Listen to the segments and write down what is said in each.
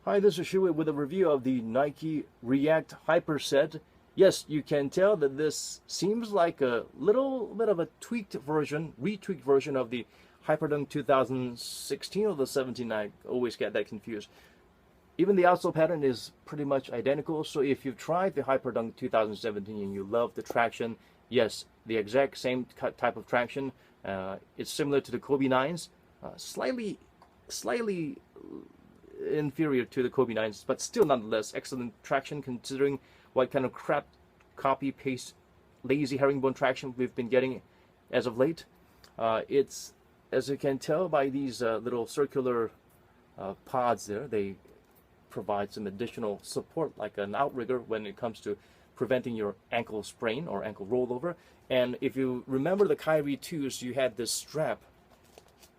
Hi, this is Shui with a review of the Nike React Hyperset. Yes, you can tell that this seems like a little bit of a retweaked version of the Hyperdunk 2016 or the 17. I always get that confused. Even the outsole pattern is pretty much identical, so if you've tried the Hyperdunk 2017 and you love the traction, yes, the exact same type of traction. It's similar to the Kobe 9s, slightly inferior to the Kobe 9s, but still nonetheless excellent traction considering what kind of crap copy paste lazy herringbone traction we've been getting as of late. It's, as you can tell by these little circular pods there, they provide some additional support like an outrigger when it comes to preventing your ankle sprain or ankle rollover. And if you remember the Kyrie 2s, you had this strap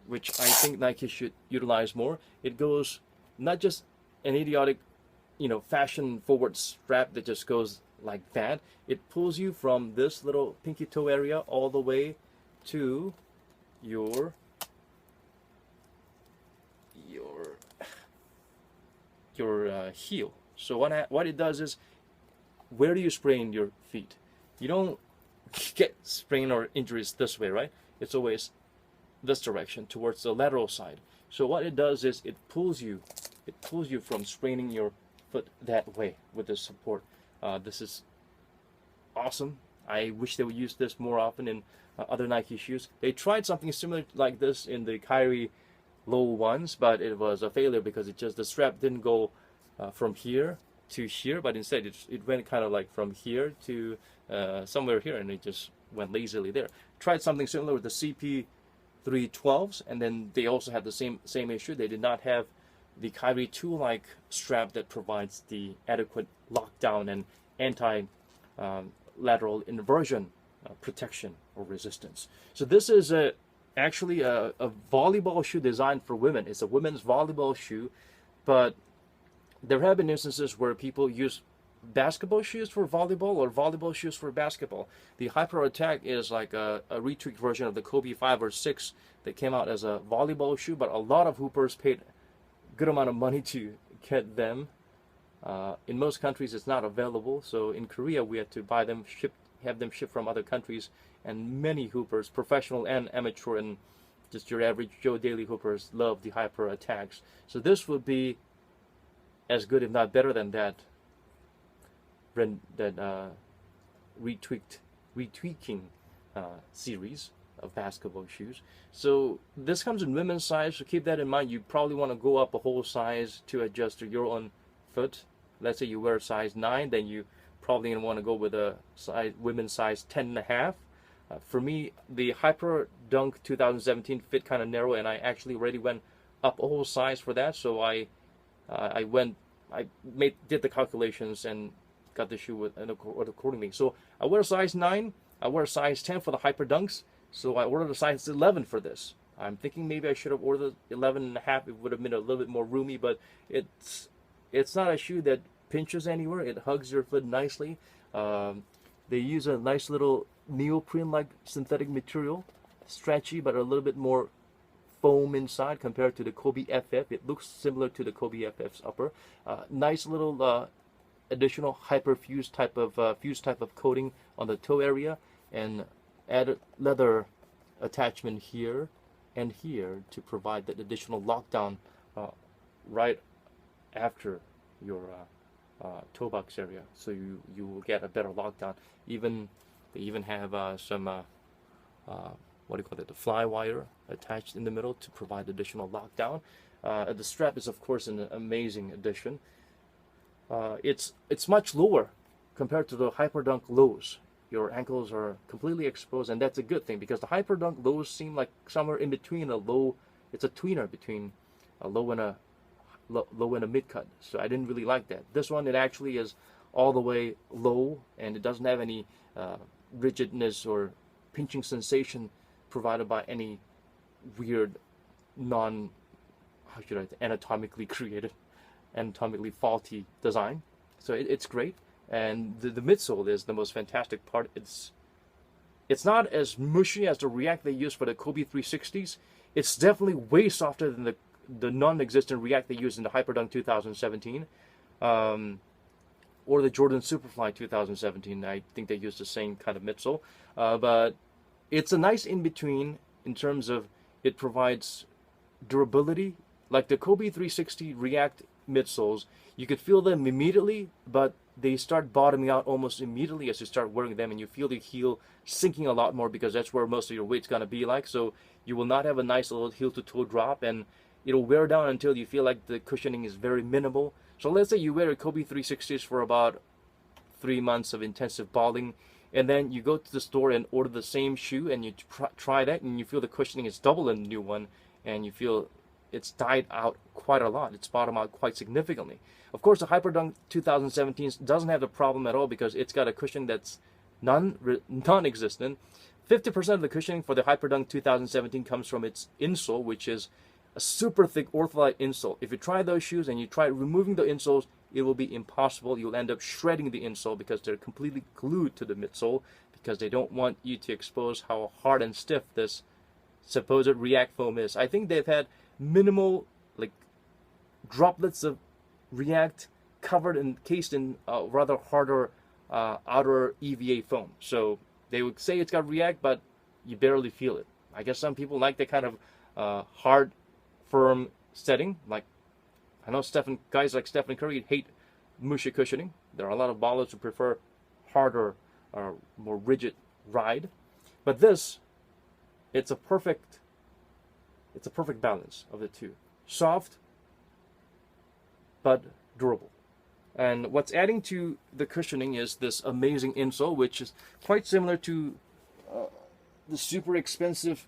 which I think Nike should utilize more. It goes not just an idiotic, fashion forward strap that just goes like that. It pulls you from this little pinky toe area all the way to your heel. So what it does is, where do you sprain your feet? You don't get sprain or injuries this way, right? It's always this direction towards the lateral side. So what it does is it pulls you from spraining your foot that way with this support. This is awesome. I wish they would use this more often in other Nike shoes. They tried something similar like this in the Kyrie low ones, but it was a failure because the strap didn't go from here to here, but instead it went kind of like from here to somewhere here, and it just went lazily there. Tried something similar with the CP312s, and then they also had the same issue. They did not have the Kyrie 2-like strap that provides the adequate lockdown and anti-lateral inversion protection or resistance. So this is actually a volleyball shoe designed for women. It's a women's volleyball shoe, but there have been instances where people use basketball shoes for volleyball or volleyball shoes for basketball. The Hyper Attack is like a retweaked version of the Kobe 5 or 6 that came out as a volleyball shoe, but a lot of hoopers paid a good amount of money to get them. In most countries it's not available, so in Korea we had to buy them, have them shipped from other countries, and many hoopers, professional and amateur and just your average Joe daily hoopers, love the Hyper Attacks. So this would be as good, if not better than that retweaking series of basketball shoes. So this comes in women's size, so keep that in mind. You probably want to go up a whole size to adjust to your own foot. Let's say you wear a size 9, then you probably going to want to go with a women's size 10.5. For me, the Hyper Dunk 2017 fit kind of narrow, and I actually already went up a whole size for that. So I did the calculations and got the shoe accordingly. So I wear a size 9, I wear a size 10 for the Hyper Dunks, so I ordered a size 11 for this. I'm thinking maybe I should have ordered 11.5. It would have been a little bit more roomy, but it's not a shoe that pinches anywhere. It hugs your foot nicely. They use a nice little neoprene-like synthetic material, stretchy but a little bit more foam inside compared to the Kobe FF. It looks similar to the Kobe FF's upper. Nice little additional hyper fuse type of coating on the toe area, and added leather attachment here and here to provide that additional lockdown right after your toe box area, so you will get a better lockdown. They even have some what do you call it, the fly wire attached in the middle to provide additional lockdown. The strap is of course an amazing addition. It's much lower compared to the Hyperdunk lows. Your ankles are completely exposed, and that's a good thing because the Hyperdunk lows seem like somewhere in between a low. It's a tweener between a low and a mid cut. So I didn't really like that. This one, it actually is all the way low, and it doesn't have any rigidness or pinching sensation provided by any weird anatomically faulty design. So it's great. And the midsole is the most fantastic part. It's not as mushy as the React they use for the Kobe 360s. It's definitely way softer than the non-existent React they used in the Hyperdunk 2017, or the Jordan Superfly 2017. I think they used the same kind of midsole, but it's a nice in-between in terms of it provides durability. Like the Kobe 360 React midsoles, you could feel them immediately, but they start bottoming out almost immediately as you start wearing them, and you feel the heel sinking a lot more because that's where most of your weight's gonna be like. So you will not have a nice little heel to toe drop, and it'll wear down until you feel like the cushioning is very minimal. So let's say you wear a Kobe 360s for about 3 months of intensive balling, and then you go to the store and order the same shoe, and you try that, and you feel the cushioning is double in the new one, and you feel it's died out quite a lot. It's bottomed out quite significantly. Of course, the Hyperdunk 2017 doesn't have the problem at all because it's got a cushion that's non-existent. 50% of the cushioning for the Hyperdunk 2017 comes from its insole, which is a super thick ortholite insole. If you try those shoes and you try removing the insoles, it will be impossible. You'll end up shredding the insole because they're completely glued to the midsole, because they don't want you to expose how hard and stiff this supposed React foam is. I think they've had minimal like droplets of React covered and encased in rather harder outer EVA foam. So they would say it's got React, but you barely feel it. I guess some people like that kind of hard, firm setting. Like I know guys like Stephen Curry hate mushy cushioning. There are a lot of ballers who prefer harder, more rigid ride. But this, it's a perfect balance of the two. Soft, but durable. And what's adding to the cushioning is this amazing insole, which is quite similar to the super expensive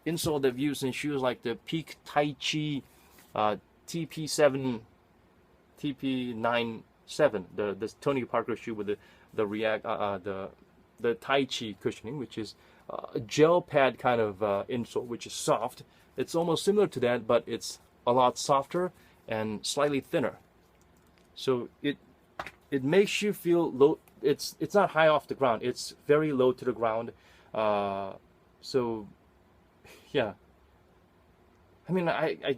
insole they've used in shoes like the Peak Tai Chi TP97, the Tony Parker shoe with the React, the Tai Chi cushioning, which is a gel pad kind of insole, which is soft. It's almost similar to that, but it's a lot softer and slightly thinner. So it makes you feel low. It's not high off the ground. It's very low to the ground. So yeah. I mean, I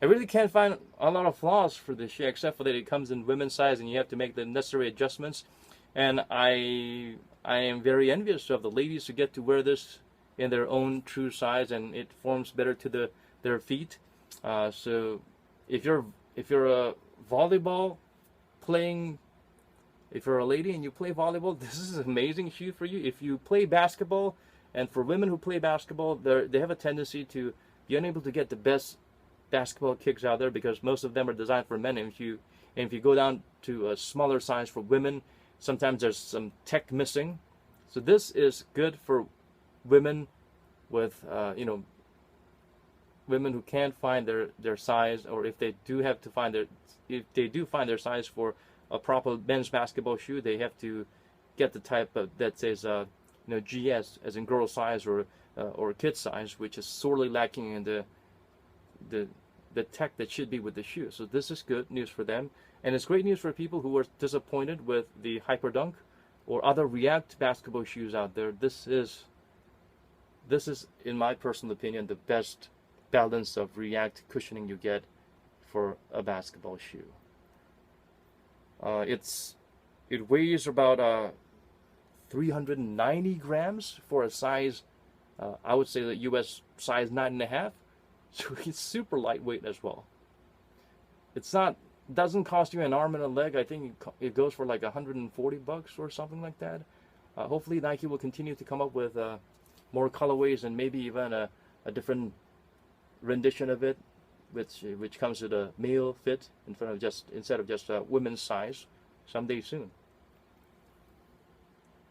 really can't find a lot of flaws for this shoe, except for that it comes in women's size and you have to make the necessary adjustments. And I am very envious of the ladies who get to wear this in their own true size, and it forms better to their feet. So if you're a volleyball playing, if you're a lady and you play volleyball, this is an amazing shoe for you. If you play basketball, and for women who play basketball, they have a tendency to be unable to get the best basketball kicks out there because most of them are designed for men. And if you go down to a smaller size for women, sometimes there's some tech missing. So this is good for women with women who can't find their size, or if they do find their size for a proper men's basketball shoe, they have to get the type of that says GS, as in girl size, or kid size, which is sorely lacking in the tech that should be with the shoe. So this is good news for them, and it's great news for people who were disappointed with the Hyperdunk or other React basketball shoes out there. This is, in my personal opinion, the best balance of React cushioning you get for a basketball shoe. It weighs about 390 grams for a size, I would say the US size 9.5. So it's super lightweight as well. Doesn't cost you an arm and a leg. I think it goes for like $140 or something like that. Hopefully Nike will continue to come up with more colorways and maybe even a different rendition of it, which comes with a male fit instead of just women's size someday soon.